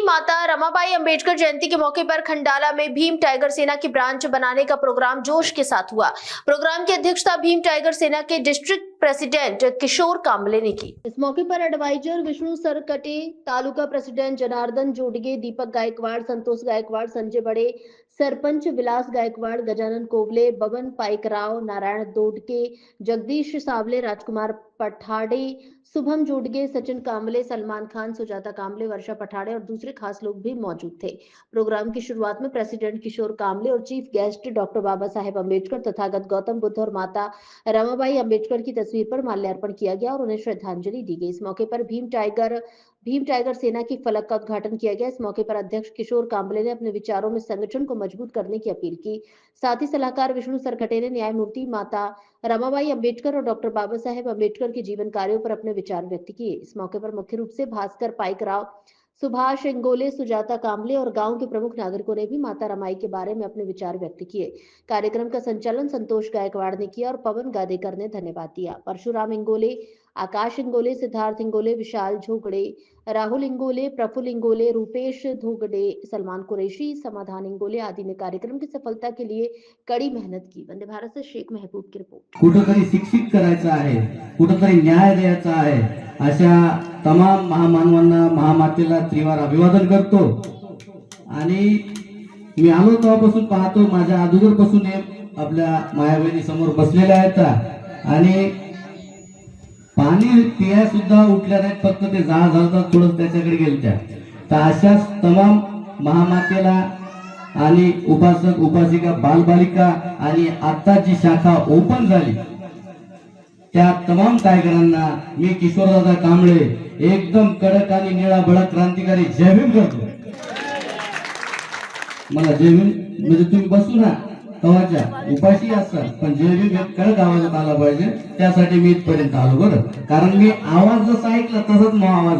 माता रमाबाई अंबेडकर जयंती के मौके पर खंडाला में भीम टाइगर सेना की ब्रांच बनाने का प्रोग्राम जोश के साथ हुआ। प्रोग्राम की अध्यक्षता भीम टाइगर सेना के डिस्ट्रिक्ट प्रेसिडेंट किशोर कांबले ने की। इस मौके पर एडवाइजर विष्णु सरकटे, तालुका प्रेसिडेंट जनार्दन जोडगे, दीपक गायकवाड़, संतोष गायकवाड़, संजय बड़े, सरपंच विलास गायकवाड़, गजानन कोवले, बबन पाइकराव, नारायण दोडके, जगदीश सावले, राजकुमार पठाड़े, शुभम जोडगे, सचिन कांबले, सलमान खान, सुजाता कांबले, वर्षा पठाड़े और दूसरे खास लोग भी मौजूद थे। प्रोग्राम की शुरुआत में प्रेसिडेंट किशोर कांबले और chief guest doctor Baba Saheb Ambedkar, Tathagata Gautam Buddha और माता रमाबाई अम्बेडकर की तस्वीर पर माल्यार्पण किया गया और उन्हें श्रद्धांजलि दी गई। इस मौके पर भीम टाइगर सेना की फलक का उद्घाटन किया गया। इस मौके पर अध्यक्ष किशोर कांबले ने अपने विचारों में संगठन को मजबूत करने की अपील की। साथ ही सलाहकार विष्णु सरकटे ने न्यायमूर्ति माता रमाबाई अम्बेडकर और डॉक्टर बाबा साहेब अम्बेडकर के जीवन कार्यों पर अपने विचार व्यक्त किए। इस मौके पर मुख्य रूप से भास्कर पाइकराव, सुभाष इंगोले, सुजाता कांबले और गांव के प्रमुख नागरिकों ने भी माता रमाई के बारे में अपने विचार व्यक्त किए। कार्यक्रम का संचालन संतोष गायकवाड़ ने किया और पवन गादेकर ने धन्यवाद दिया। परशुराम इंगोले, आकाश इंगोले, सिद्धार्थ इंगोले, विशाल झोगड़े, राहुल इंगोले, प्रफुल्ल इंगोले, रूपेश धोगड़े, सलमान कुरैशी, समाधान इंगोले आदि ने कार्यक्रम की सफलता के लिए कड़ी मेहनत की। वंदे भारत से शेख महबूब की रिपोर्ट। कुठेतरी शिक्षित करायचं आहे, कुठेतरी न्याय द्यायचा आहे, अशा तमाम महामानवांना, महामातेला त्रिवार अभिवादन करतो। आणि मी आलो तेव्हापासून पाहतो, माझ्या अगोदरपासून आपल्या मायाबहिणी समोर बसलेल्या आहेत आणि पाणी पिया सुद्धा उठल्या नाहीत, फक्त ते जाळ झालतात थोडं त्याच्याकडे गेलत्या। तर अशा तमाम महामातेला आणि उपासक उपासिका बालबालिका आणि आता जी शाखा ओपन झाली त्या तमाम टायगरांना मी किशोरदादा कांबळे एकदम कडक आणि निळा भडक क्रांतिकारी जय भीम करतो। मला जय भीम म्हणजे तुम्ही बसू ना तवाच्या उपाशी असतात, पण जय भीम एक कडक आवाजात आला पाहिजे, त्यासाठी मी इथपर्यंत आलो बरं। कारण मी आवाज जसा ऐकला तसंच मग आवाज